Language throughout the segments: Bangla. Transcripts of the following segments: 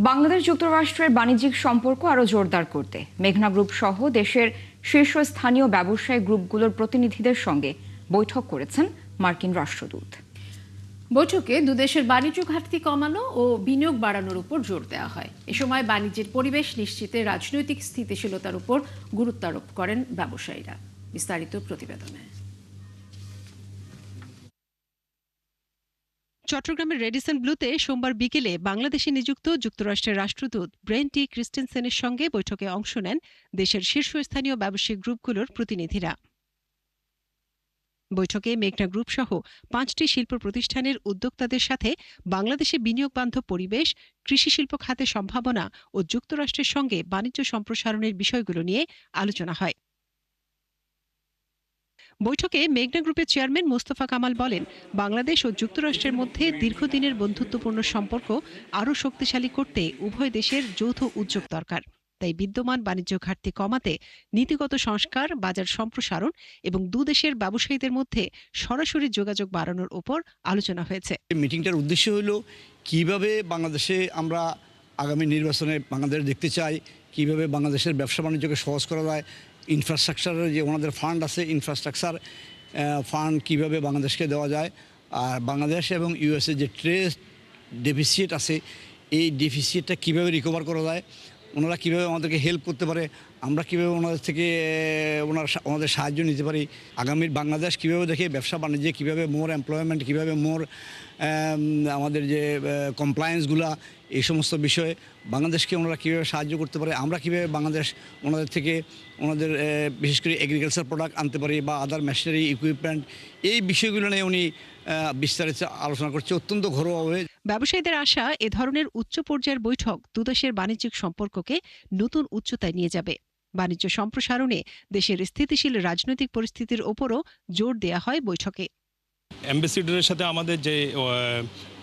বাংলাদেশ যুক্তরাষ্ট্রের বাণিজ্যিক সম্পর্ক আরো জোরদার করতে মেঘনা গ্রুপ সহ দেশের শীর্ষস্থানীয় ব্যবসায়ী গ্রুপগুলোর প্রতিনিধিদের সঙ্গে বৈঠক করেছেন মার্কিন রাষ্ট্রদূত। বৈঠকে দুদেশের বাণিজ্য ঘাটতি কমানো ও বিনিয়োগ বাড়ানোর উপর জোর দেওয়া হয়। এ সময় বাণিজ্যের পরিবেশ নিশ্চিতে রাজনৈতিক স্থিতিশীলতার উপর গুরুত্ব আরোপ করেন ব্যবসায়ীরা। বিস্তারিত প্রতিবেদনে। চট্টগ্রামের রেডিসন ব্লুতে সোমবার বিকেলে বাংলাদেশে নিযুক্ত যুক্তরাষ্ট্রের রাষ্ট্রদূত ব্রেন টি ক্রিস্টেনসেনের সঙ্গে বৈঠকে অংশ নেন দেশের শীর্ষস্থানীয় ব্যবসায়িক গ্রুপগুলোর প্রতিনিধিরা। বৈঠকে মেঘনা গ্রুপ সহ 5টি শিল্প প্রতিষ্ঠানের উদ্যোক্তাদের সাথে বাংলাদেশে বিনিয়োগ বান্ধব পরিবেশ, কৃষি শিল্প খাতে সম্ভাবনা ও যুক্তরাষ্ট্রের সঙ্গে বাণিজ্য সম্প্রসারণের বিষয়গুলো নিয়ে আলোচনা হয়। বৈঠকে মেঘনা গ্রুপের চেয়ারম্যান মোস্তফা কামাল বলেন, বাংলাদেশ ও যুক্তরাষ্ট্রের মধ্যে দীর্ঘদিনের বন্ধুত্বপূর্ণ সম্পর্ক আরও শক্তিশালী করতে উভয় দেশের যৌথ উদ্যোগ দরকার। তাই বিদ্যমান বাণিজ্য ঘাটতি কমাতে নীতিগত সংস্কার, বাজার সম্প্রসারণ এবং দুদেশের ব্যবসায়ীদের মধ্যে সরাসরি যোগাযোগ বাড়ানোর উপর আলোচনা হয়েছে। মিটিংটার উদ্দেশ্য হলো কিভাবে বাংলাদেশে আমরা আগামী নির্বাচনে বাংলাদেশ দেখতে চাই, কিভাবে বাংলাদেশের ব্যবসা বাণিজ্যকে সহজ করা যায়, ইনফ্রাস্ট্রাকচারের যে ওনাদের ফান্ড আছে, ইনফ্রাস্ট্রাকচার ফান্ড কিভাবে বাংলাদেশকে দেওয়া যায়, আর বাংলাদেশ এবং ইউএসএ যে ট্রেড ডেফিসিট আছে এই ডেফিসিটটা কীভাবে রিকভার করা যায়, ওনারা কীভাবে আমাদেরকে হেল্প করতে পারে, আমরা কীভাবে ওনাদের থেকে ওনাদের সাহায্য নিতে পারি, আগামীর বাংলাদেশ কীভাবে দেখে ব্যবসা বাণিজ্যে কীভাবে মোর এমপ্লয়মেন্ট, কীভাবে মোর আমাদের যে কমপ্লায়েন্সগুলা, এই সমস্ত বিষয়ে বাংলাদেশকে ওনারা কীভাবে সাহায্য করতে পারে, আমরা কীভাবে বাংলাদেশ ওনাদের থেকে ওনাদের বিশেষ করে এগ্রিকালচার প্রোডাক্ট আনতে পারি বা আদার মেশিনারি ইকুইপমেন্ট, এই বিষয়গুলো নিয়ে উনি বিস্তারিত আলোচনা করছে অত্যন্ত ঘরোয়াভাবে। ব্যবসায়ীদের আশা, এ ধরনের উচ্চ পর্যায়ের বৈঠক দুদেশের বাণিজ্যিক সম্পর্ককে নতুন উচ্চতায় নিয়ে যাবে। বাণিজ্য সম্প্রসারণে দেশের স্থিতিশীল রাজনৈতিক পরিস্থিতির ওপরও জোর দেয়া হয় বৈঠকে। অ্যাম্বাসিডারের সাথে আমাদের যে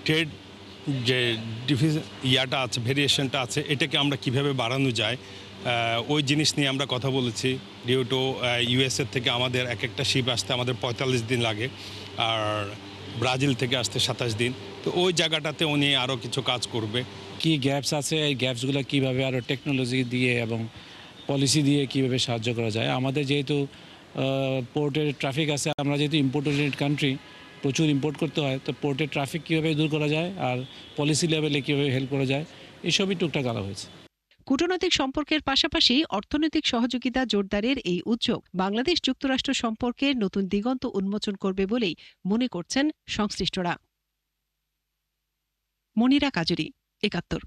ট্রেড যে ইয়াটা আছে, ভেরিয়েশনটা আছে, এটাকে আমরা কিভাবে বাড়ানো যায় ওই জিনিস নিয়ে আমরা কথা বলেছি। ডিউ টু ইউএসএ থেকে আমাদের এক একটা শিপ আসতে আমাদের 45 দিন লাগে, আর ব্রাজিল থেকে আসতে 27 দিন। তো ওই জায়গাটাতে উনি আরও কিছু কাজ করবে। কি গ্যাপস আছে, এই গ্যাপসগুলো কীভাবে আরও টেকনোলজি দিয়ে এবং পলিসি দিয়ে কীভাবে সাহায্য করা যায়। আমাদের যেহেতু পোর্টের ট্রাফিক আছে, আমরা যেহেতু ইম্পোর্টেড কান্ট্রি, প্রচুর ইম্পোর্ট করতে হয়, তো পোর্টের ট্রাফিক কীভাবে দূর করা যায় আর পলিসি লেভেলে কীভাবে হেল্প করা যায়, এসবই টুকটাক আলাপ হয়েছে। কূটনৈতিক সম্পর্কের পাশাপাশি অর্থনৈতিক সহযোগিতা জোরদারের এই উদ্যোগ বাংলাদেশ যুক্তরাষ্ট্র সম্পর্কের নতুন দিগন্ত উন্মোচন করবে বলেই মনে করছেন সংশ্লিষ্টরা। মনিরা কাজুরি, ৭১।